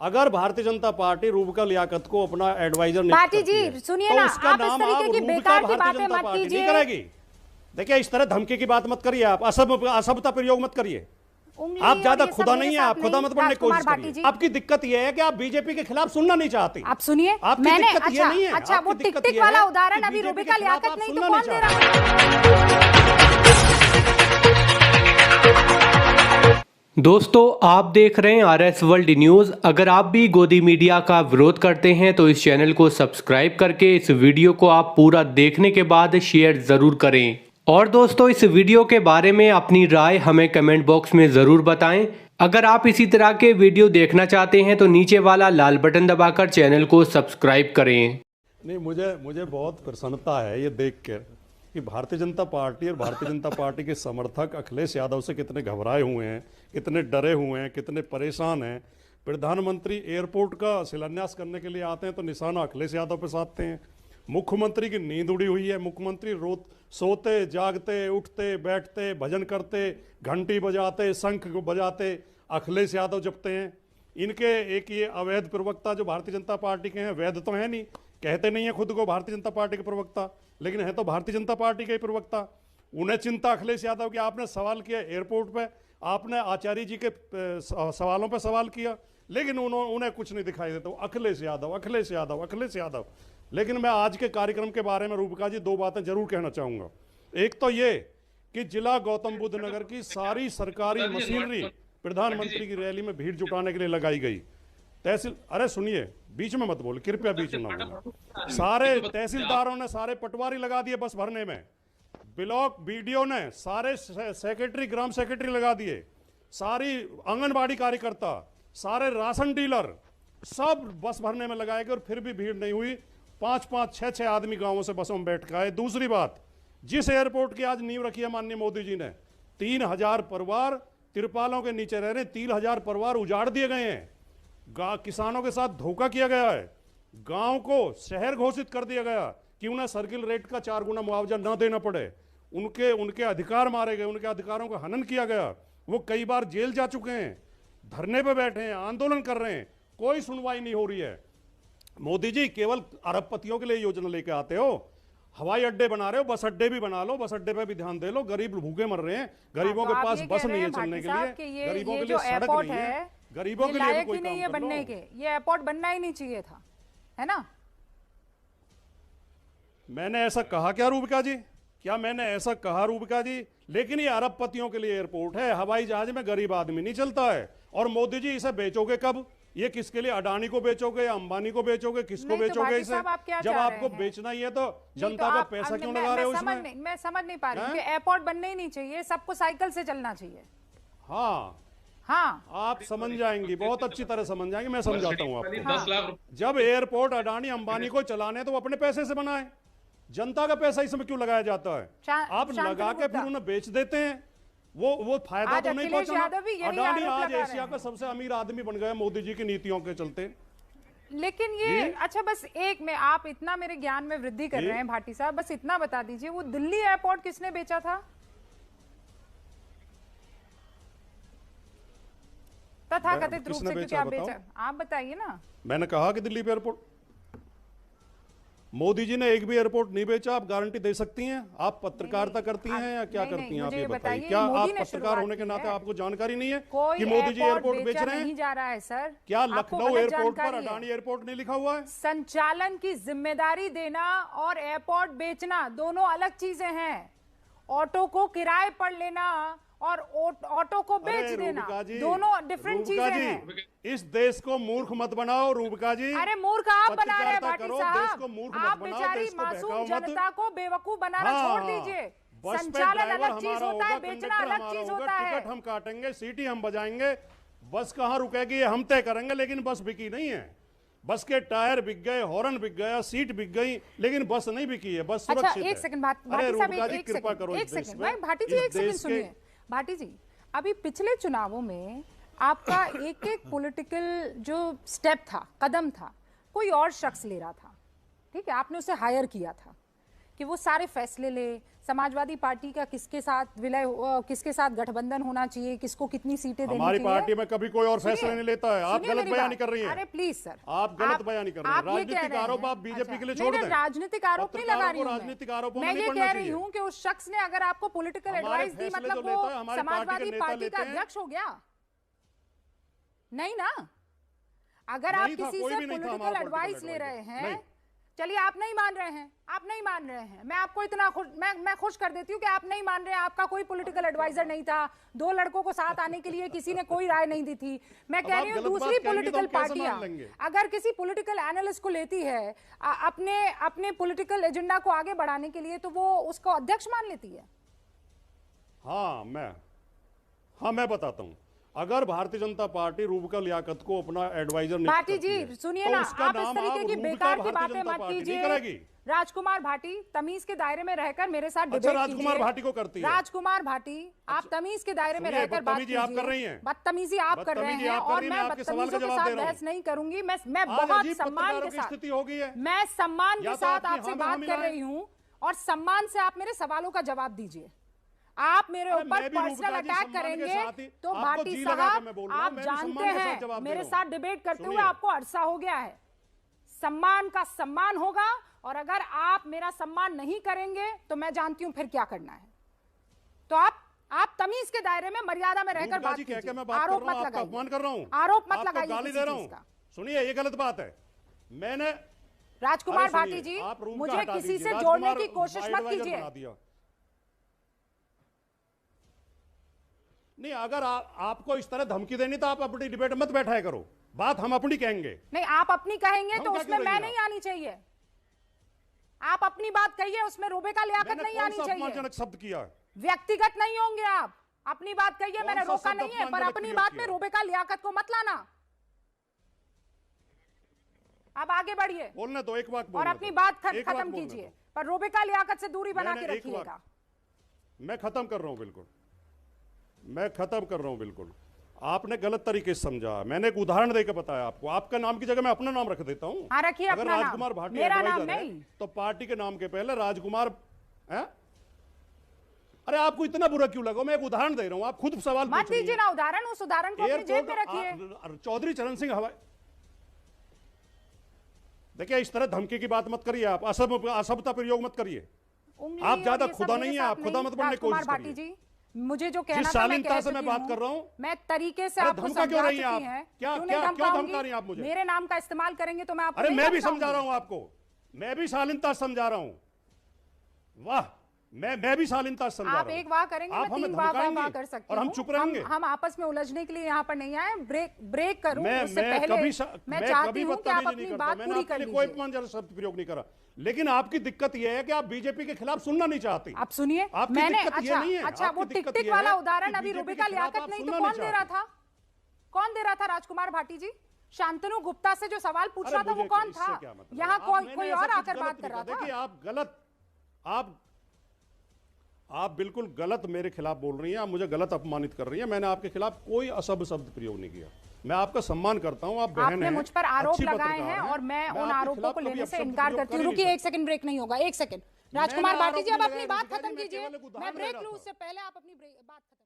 अगर भारतीय जनता पार्टी रूबिका लियाकत को अपना एडवाइजर नियुक्त भाटी करती है, जी सुनिए तो ना, उसका आप इस नाम तरीके की रूबिका बेकार की भारतीय बातें जनता मत पार्टी नहीं कीजिए। करेगी। देखिए, इस तरह धमकी की बात मत करिए, आप असभ्यता प्रयोग मत करिए। आप ज्यादा खुदा नहीं है, आप खुदा मत बनने की कोशिश करिए। आपकी दिक्कत यह है कि आप बीजेपी के खिलाफ सुनना नहीं चाहती। आप सुनिए, आपकी मैंने दिक्कत ये नहीं है। अच्छा वो आपकी दिक्कत टिक-टिक ये वाला है उदाहरण कि अभी बीजेपी रूबिका के खिलाफ लियाकत आप नहीं तो सुनना कौन नहीं दे चाहते। रहा है? दोस्तों, आप देख रहे हैं RS वर्ल्ड न्यूज़। अगर आप भी गोदी मीडिया का विरोध करते हैं तो इस चैनल को सब्सक्राइब करके इस वीडियो को आप पूरा देखने के बाद शेयर ज़रूर करें। और दोस्तों, इस वीडियो के बारे में अपनी राय हमें कमेंट बॉक्स में ज़रूर बताएं। अगर आप इसी तरह के वीडियो देखना चाहते हैं तो नीचे वाला लाल बटन दबाकर चैनल को सब्सक्राइब करें। नहीं, मुझे बहुत प्रसन्नता है ये देख कर कि भारतीय जनता पार्टी और भारतीय जनता पार्टी के समर्थक अखिलेश यादव से कितने घबराए हुए हैं, कितने डरे हुए हैं, कितने परेशान हैं। प्रधानमंत्री एयरपोर्ट का शिलान्यास करने के लिए आते हैं तो निशाना अखिलेश यादव पे साधते हैं। मुख्यमंत्री की नींद उड़ी हुई है, मुख्यमंत्री सोते जागते उठते बैठते भजन करते घंटी बजाते शंख बजाते अखिलेश यादव जपते हैं। इनके एक ये अवैध प्रवक्ता जो भारतीय जनता पार्टी के हैं, वैध तो है नहीं, कहते नहीं है खुद को भारतीय जनता पार्टी के प्रवक्ता, लेकिन है तो भारतीय जनता पार्टी के ही प्रवक्ता। उन्हें चिंता अखिलेश यादव की, आपने सवाल किया एयरपोर्ट पे, आपने आचार्य जी के सवालों पे सवाल किया, लेकिन उन्हें कुछ नहीं दिखाई देता। अखिलेश यादव अखिलेश यादव अखिलेश यादव। लेकिन मैं आज के कार्यक्रम के बारे में रूबिका जी दो बातें जरूर कहना चाहूंगा। एक तो ये कि जिला गौतम बुद्ध नगर की सारी सरकारी मशीनरी प्रधानमंत्री की रैली में भीड़ जुटाने के लिए लगाई गई। तहसील, अरे सुनिए, बीच में मत बोल, कृपया बीच में ना बोलो। सारे तहसीलदारों ने सारे पटवारी लगा दिए बस भरने में, ब्लॉक बीडीओ ने सारे सेक्रेटरी ग्राम सेक्रेटरी लगा दिए, सारी आंगनबाड़ी कार्यकर्ता, सारे राशन डीलर सब बस भरने में लगाए गए और फिर भी भीड़ नहीं हुई। 5-5, 6-6 आदमी गांवों से बसों में बैठ के आए। दूसरी बात, जिस एयरपोर्ट की आज नींव रखी है माननीय मोदी जी ने, 3000 परिवार तिरपालों के नीचे रह रहे, 3000 परिवार उजाड़ दिए गए हैं। किसानों के साथ धोखा किया गया है, गांव को शहर घोषित कर दिया गया कि उन्हें सर्किल रेट का 4 गुना मुआवजा न देना पड़े। उनके अधिकार मारे गए, उनके अधिकारों का हनन किया गया। वो कई बार जेल जा चुके हैं, धरने पे बैठे हैं, आंदोलन कर रहे हैं, कोई सुनवाई नहीं हो रही है। मोदी जी केवल अरबपतियों के लिए योजना लेके आते हो। हवाई अड्डे बना रहे हो, बस अड्डे भी बना लो, बस अड्डे पे भी ध्यान दे लो। गरीब भूखे मर रहे हैं, गरीबों के पास बस नहीं है चलने के लिए, गरीबों के लिए सड़क नहीं है, गरीबों के लिए कोई नहीं है बनने के। ये एयरपोर्ट बनना ही नहीं चाहिए था, है ना? मैंने ऐसा कहा क्या रूबिका जी? क्या मैंने ऐसा कहा रूबिका जी? लेकिन ये अरबपतियों के लिए एयरपोर्ट है, हवाई जहाज में गरीब आदमी नहीं चलता है। और मोदी जी इसे बेचोगे कब? ये किसके लिए? अडानी को बेचोगे या अंबानी को बेचोगे? किसको बेचोगे इसे? जब आपको बेचना ही है तो जनता का पैसा क्यों लगा रहे हो इसमें? मैं समझ नहीं पा रही हूँ कि एयरपोर्ट बनने ही नहीं चाहिए, सबको साइकिल से चलना चाहिए। हाँ हाँ, आप समझ जाएंगी, बहुत अच्छी तरह समझ जाएंगे, मैं समझाता हूँ आपको। जब एयरपोर्ट अडानी अंबानी को चलाने तो वो अपने पैसे से बनाए, जनता का पैसा इसमें क्यों लगाया जाता है? आप लगा के फिर उन्हें बेच देते हैं, वो फायदा तो नहीं पहुंचा। अडानी आज एशिया का सबसे अमीर आदमी बन गया मोदी जी की नीतियों के चलते। लेकिन ये अच्छा, बस एक में आप इतना मेरे ज्ञान में वृद्धि कर रहे हैं भाटी साहब, बस इतना बता दीजिए, वो दिल्ली एयरपोर्ट किसने बेचा था? तथाकथित रूप से, क्योंकि आप बेचा, आप बताइए ना। मैंने कहा कि दिल्ली एयरपोर्ट, मोदी जी ने एक भी एयरपोर्ट नहीं बेचा। आप गारंटी दे सकती हैं? आप पत्रकारिता करती हैं या क्या करती हैं? आप ये बताइए, क्या आप पत्रकार होने के नाते आपको जानकारी नहीं है कि मोदी जी एयरपोर्ट बेच रहे हैं? नहीं जा रहा है सर। क्या लखनऊ एयरपोर्ट पर अडानी एयरपोर्ट नहीं लिखा हुआ है? संचालन की जिम्मेदारी देना और एयरपोर्ट बेचना दोनों अलग चीजें हैं। ऑटो को किराए पर लेना और ऑटो को बेच देना दोनों डिफरेंट चीजें हैं। इस देश को मूर्ख मत बनाओ रूबिका जी। अरे मूर्ख आप बना रहे हैं भाटी साहब, आप बेचारी मासूम जनता को बेवकूफ बनाना छोड़ दीजिए। संचालन अलग चीज होता है, बेचना अलग चीज होता है। टिकट हम काटेंगे, सीटी हम बजाएंगे, बस कहाँ रुकेगी ये हम तय करेंगे, लेकिन बस बिकी नहीं है। बस के टायर बिक गए, हॉर्न बिक गया, सीट बिक गई, लेकिन बस नहीं बिकी है, बस सुरक्षित है। अच्छा, एक सेकंड भाटी साहब, एक सेकंड भाटी जी, एक सेकंड सुनिए। भाटी जी, अभी पिछले चुनावों में आपका एक एक पॉलिटिकल जो स्टेप था, कदम था, कोई और शख्स ले रहा था, ठीक है, आपने उसे हायर किया था। कि वो सारे फैसले ले, समाजवादी पार्टी का किसके साथ विलय, किसके साथ गठबंधन होना चाहिए, किसको कितनी सीटें देनी चाहिए। हमारी पार्टी में कभी कोई और फैसला नहीं लेता है। आप गलत बयानी कर रही हैं। अरे प्लीज सर, आप गलत बयानी कर रही हैं। राजनीतिक आरोप आप बीजेपी के लिए छोड़ दें। राजनीतिक आरोप नहीं लगा रही हूं, राजनीतिक आरोप मैं ये कह रही हूं कि उस शख्स ने अगर आपको पॉलिटिकल एडवाइस दी, मतलब वो समाजवादी पार्टी का अध्यक्ष हो गया? नहीं ना। अगर आप किसी से पॉलिटिकल एडवाइस ले रहे हैं, चलिए आप नहीं मान रहे हैं, आप नहीं मान रहे हैं, मैं आपको इतना मैं खुश कर देती हूँ कि आप नहीं मान रहे हैं। आपका कोई पॉलिटिकल एडवाइजर नहीं था, 2 लड़कों को साथ आने के लिए किसी ने कोई राय नहीं दी थी। मैं कह रही हूँ दूसरी पॉलिटिकल पार्टियां अगर किसी पॉलिटिकल एनालिस्ट को लेती है अपने पॉलिटिकल एजेंडा को आगे बढ़ाने के लिए, तो वो उसको अध्यक्ष मान लेती है। हाँ मैं बताता हूँ। अगर भारतीय जनता पार्टी रूबिका लियाकत को अपना एडवाइजर नहीं भाटी जी सुनिए ना, आप इस तरीके की बेकार की बातें मत कीजिए। राजकुमार भाटी तमीज के दायरे में रहकर मेरे साथ डिबेट कीजिए। राजकुमार भाटी को करती है। राजकुमार भाटी, आप तमीज के दायरे में रहकर बात कीजिए। आप कर रही हैं, बदतमीजी आप कर रहे हैं, और मैं बदतमीजों के साथ बहस नहीं करूंगी। मैं बहुत सम्मान के साथ स्थिति हो गई है, मैं सम्मान के साथ आपसे बात कर रही हूँ, और सम्मान से आप मेरे सवालों का जवाब दीजिए। आप मेरे ऊपर पर्सनल अटैक करेंगे तो भाटी साहब, आप जानते हैं मेरे साथ डिबेट करते हुए आपको अरसा हो गया है। सम्मान का सम्मान होगा, और अगर आप मेरा सम्मान नहीं करेंगे तो मैं जानती हूं फिर क्या करना है। तो आप तमीज के दायरे में, मर्यादा में रहकर बात कीजिए। आरोप मत लगाइए, अपमान कर रहा हूं, आरोप मत लगाइए, गाली दे रहा हूं। सुनिए, ये गलत बात है। मैंने राजकुमार भाटी जी, मुझे किसी से जोड़ने की कोशिश मत कीजिए। नहीं, अगर आपको इस तरह धमकी देनी तो आप अपनी डिबेट मत बैठाया करो, बात हम अपनी कहेंगे। नहीं, आप अपनी कहेंगे तो उसमें मैं नहीं आनी चाहिए। आप अपनी बात कहिए, उसमें रूबिका लियाकत नहीं आनी चाहिए। अपमानजनक शब्द किया, व्यक्तिगत नहीं होंगे आप, अपनी बात कहिए, मैंने रोका नहीं है, पर अपनी बात में रूबिका लियाकत को मत लाना। आप आगे बढ़िए, बोलने दो, एक बात और अपनी बात खत्म कीजिए, पर रूबिका लियाकत से दूरी बना के रखिएगा। मैं खत्म कर रहा हूं, बिल्कुल मैं खत्म कर रहा हूं। बिल्कुल आपने गलत तरीके से समझा। मैंने एक उदाहरण देकर बताया आपको। आपका नाम की जगह मैं अपना नाम रख देता हूं। हाँ, रखिए अगर अपना राजकुमार भाटी मेरा नाम एडवाइजर नहीं, है तो पार्टी के नाम के पहले राजकुमार है। अरे आपको इतना बुरा क्यों लगा? मैं एक उदाहरण दे रहा हूं, आप खुद सवाल मत दीजिए ना उदाहरण, उस उदाहरण को अपनी जेब में रखिए। चौधरी चरण सिंह हवाई, देखिए इस तरह धमकी की बात मत करिए, आप असभ्यता प्रयोग मत करिए। आप ज्यादा खुदा नहीं है, आप खुदा मत बनने की कोशिश करिए। मुझे जो कहना था मैं कह चुकी हूं। बात कर रहा हूं, मैं तरीके से आपको समझा चुकी हूं। क्या धमका रही हैं आप मुझे? मेरे नाम का इस्तेमाल करेंगे तो मैं आपको, अरे मैं भी समझा रहा हूं आपको, मैं भी शालीनता से समझा रहा हूं। वाह, मैं भी शालीनता से समझा रहा हूं। आप एक वाह करेंगे, मैं 3 वाह कर सकती हूं, और हम चुप रहेंगे। हम आपस में उलझने के लिए यहाँ पर नहीं आए। ब्रेक करूं उससे पहले मैं चाहती हूं कि आप अपनी बात पूरी कर लीजिए। कोई अपमानजनक शब्द प्रयोग नहीं करा, लेकिन आपकी दिक्कत यह है कि आप बीजेपी के खिलाफ सुनना नहीं चाहती। आप सुनिए, मैंने अच्छा वो टिक वाला उदाहरण अभी रूबिका लियाकत नहीं तो कौन दे रहा था? कौन दे रहा था? राजकुमार भाटी जी, शांतनु गुप्ता से जो सवाल पूछ रहा था वो कौन था? यहाँ कोई और आकर बात कर रहा था। देखिए आप गलत, आप बिल्कुल गलत मेरे खिलाफ बोल रही हैं, आप मुझे गलत अपमानित कर रही हैं। मैंने आपके खिलाफ कोई असभ्य शब्द प्रयोग नहीं किया। मैं आपका सम्मान करता हूं, आप बहन हैं, आपने मुझ पर आरोप लगाए हैं और मैं उन आरोपों को लेने से इनकार करती हूं। रुकिए, 1 सेकंड ब्रेक नहीं होगा, 1 सेकंड। राजकुमार भाटी जी, अब अपनी बात खत्म कीजिए। मैं ब्रेक लूं उससे पहले आप अपनी बात खत्म